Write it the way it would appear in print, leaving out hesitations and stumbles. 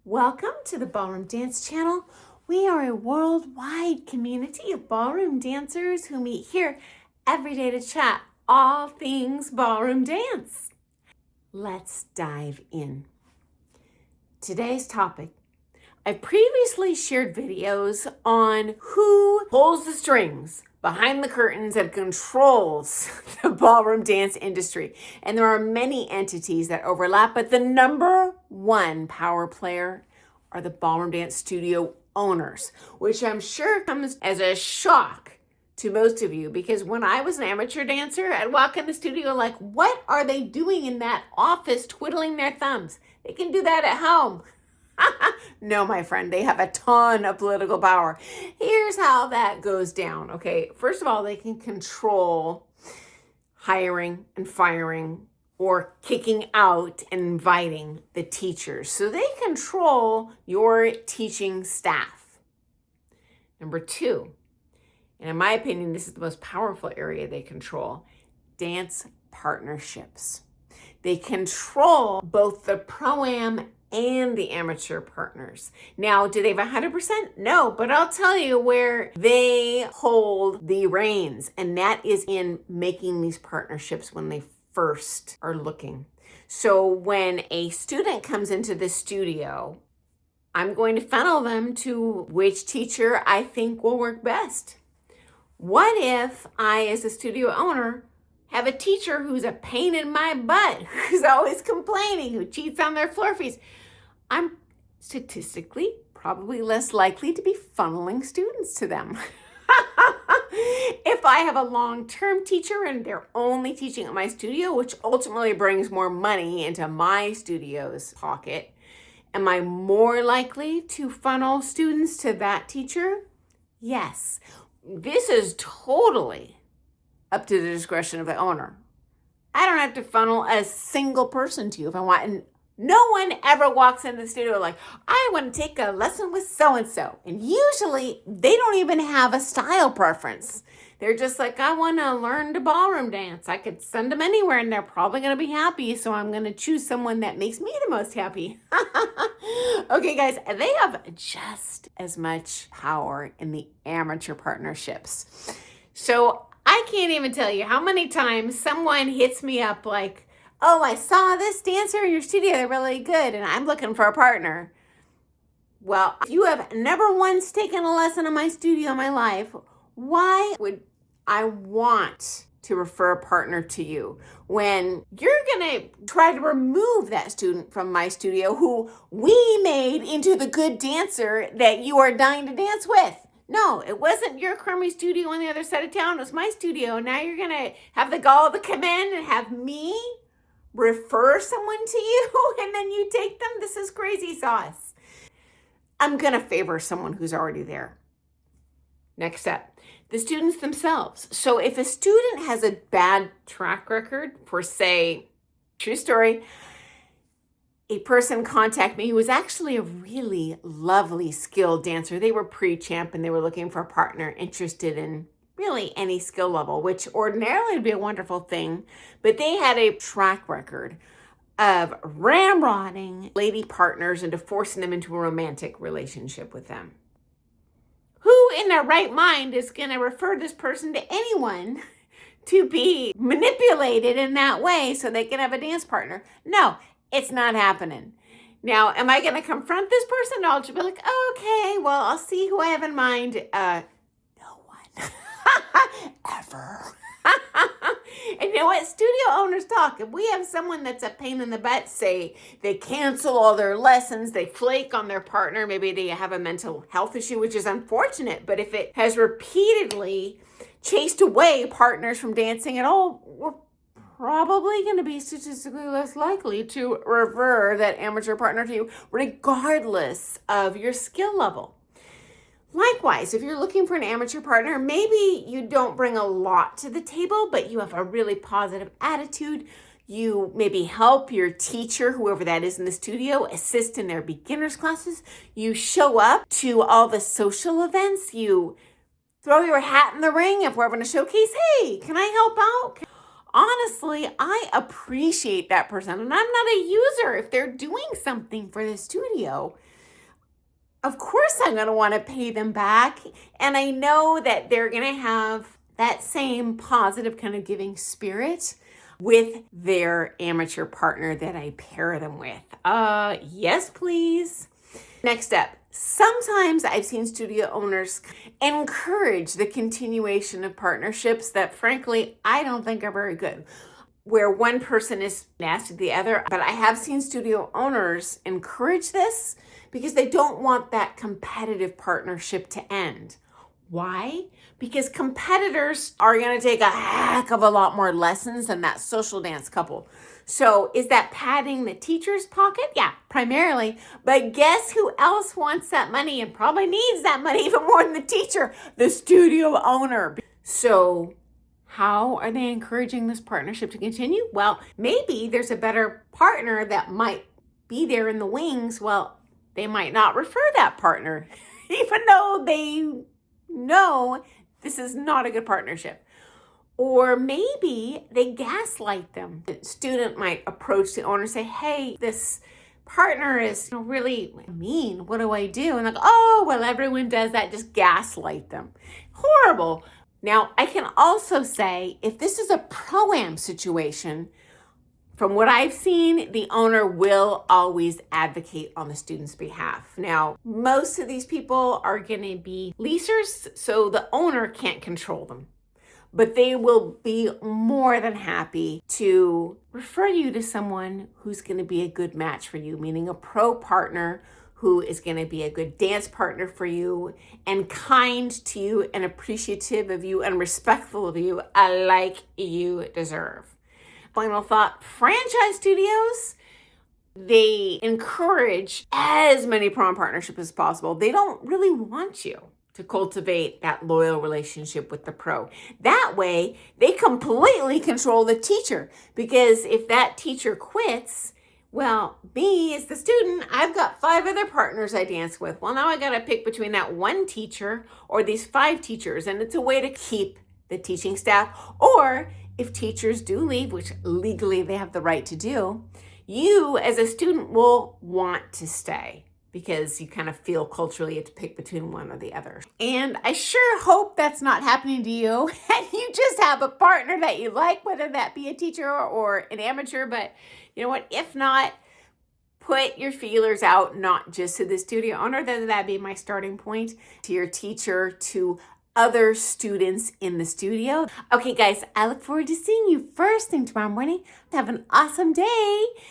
Welcome to the Ballroom Dance Channel. We are a worldwide community of ballroom dancers who meet here every day to chat all things ballroom dance. Let's dive in. Today's topic. I previously shared videos on who pulls the strings behind the curtains and controls the ballroom dance industry. And there are many entities that overlap, but the number one power player are the ballroom dance studio owners, which I'm sure comes as a shock to most of you, because when I was an amateur dancer, I'd walk in the studio like, what are they doing in that office twiddling their thumbs? They can do that at home. No, my friend, they have a ton of political power. Here's how that goes down. Okay, first of all, they can control hiring and firing or kicking out and inviting the teachers. So they control your teaching staff. Number two, and in my opinion, this is the most powerful area they control, dance partnerships. They control both the pro-am and the amateur partners. Now, do they have 100%? No, but I'll tell you where they hold the reins, and that is in making these partnerships when they first are looking. So when a student comes into the studio, I'm going to funnel them to which teacher I think will work best. What if I, as a studio owner, have a teacher who's a pain in my butt, who's always complaining, who cheats on their floor fees? I'm statistically probably less likely to be funneling students to them. If I have a long-term teacher and they're only teaching at my studio, which ultimately brings more money into my studio's pocket, am I more likely to funnel students to that teacher? Yes. This is totally up to the discretion of the owner. I don't have to funnel a single person to you if I want. And no one ever walks into the studio like, I want to take a lesson with so-and-so. And usually they don't even have a style preference. They're just like, I want to learn to ballroom dance. I could send them anywhere and they're probably going to be happy. So I'm going to choose someone that makes me the most happy. Okay, guys, they have just as much power in the amateur partnerships. So I can't even tell you how many times someone hits me up like, oh, I saw this dancer in your studio, they're really good, and I'm looking for a partner. Well, if you have never once taken a lesson in my studio in my life, why would I want to refer a partner to you when you're gonna try to remove that student from my studio who we made into the good dancer that you are dying to dance with? No, it wasn't your crummy studio on the other side of town. It was my studio. Now you're going to have the gall to come in and have me refer someone to you and then you take them? This is crazy sauce. I'm going to favor someone who's already there. Next up, the students themselves. So if a student has a bad track record for, say, true story, a person contacted me who was actually a really lovely, skilled dancer. They were pre-champ and they were looking for a partner interested in really any skill level, which ordinarily would be a wonderful thing. But they had a track record of ramrodding lady partners into forcing them into a romantic relationship with them. Who in their right mind is going to refer this person to anyone to be manipulated in that way so they can have a dance partner? No. It's not happening. Now, am I going to confront this person? No, I'll just be like, okay, well, I'll see who I have in mind. No one. Ever. And you know what? Studio owners talk. If we have someone that's a pain in the butt, say they cancel all their lessons, they flake on their partner, maybe they have a mental health issue, which is unfortunate, but if it has repeatedly chased away partners from dancing at all, we're probably going to be statistically less likely to refer that amateur partner to you, regardless of your skill level. Likewise, if you're looking for an amateur partner, maybe you don't bring a lot to the table, but you have a really positive attitude. You maybe help your teacher, whoever that is in the studio, assist in their beginners classes. You show up to all the social events. You throw your hat in the ring if we're having a showcase. Hey, can I help out? Honestly, I appreciate that person, and I'm not a user if they're doing something for the studio. of course I'm going to want to pay them back. And I know that they're going to have that same positive kind of giving spirit with their amateur partner that I pair them with. Yes, please. Next up, sometimes I've seen studio owners encourage the continuation of partnerships that frankly, I don't think are very good, where one person is nasty to the other. But I have seen studio owners encourage this because they don't want that competitive partnership to end. Why? Because competitors are going to take a heck of a lot more lessons than that social dance couple. So is that padding the teacher's pocket? Yeah, primarily. But guess who else wants that money and probably needs that money even more than the teacher? The studio owner. So how are they encouraging this partnership to continue? Well, maybe there's a better partner that might be there in the wings. Well, they might not refer that partner, even though they know this is not a good partnership. Or maybe they gaslight them. The student might approach the owner and say, hey, this partner is really mean. What do I do? And like, oh, well, everyone does that. Just gaslight them. Horrible. Now, I can also say if this is a pro-am situation, from what I've seen, the owner will always advocate on the student's behalf. Now, most of these people are going to be leasers, so the owner can't control them. But they will be more than happy to refer you to someone who's going to be a good match for you, meaning a pro partner who is going to be a good dance partner for you and kind to you and appreciative of you and respectful of you, like you deserve. Final thought, franchise studios, they encourage as many pro partnerships as possible. They don't really want you to cultivate that loyal relationship with the pro. That way, they completely control the teacher, because if that teacher quits, well, me as the student, I've got 5 other partners I dance with. Well, now I got to pick between that one teacher or these 5 teachers, and it's a way to keep the teaching staff. Or if teachers do leave, which legally they have the right to do, you as a student will want to stay because you kind of feel culturally you have to pick between one or the other. And I sure hope that's not happening to you and you just have a partner that you like, whether that be a teacher or an amateur. But you know what? If not, put your feelers out, not just to the studio owner, that'd be my starting point, to your teacher, to other students in the studio. Okay, guys, I look forward to seeing you first thing tomorrow morning. Have an awesome day.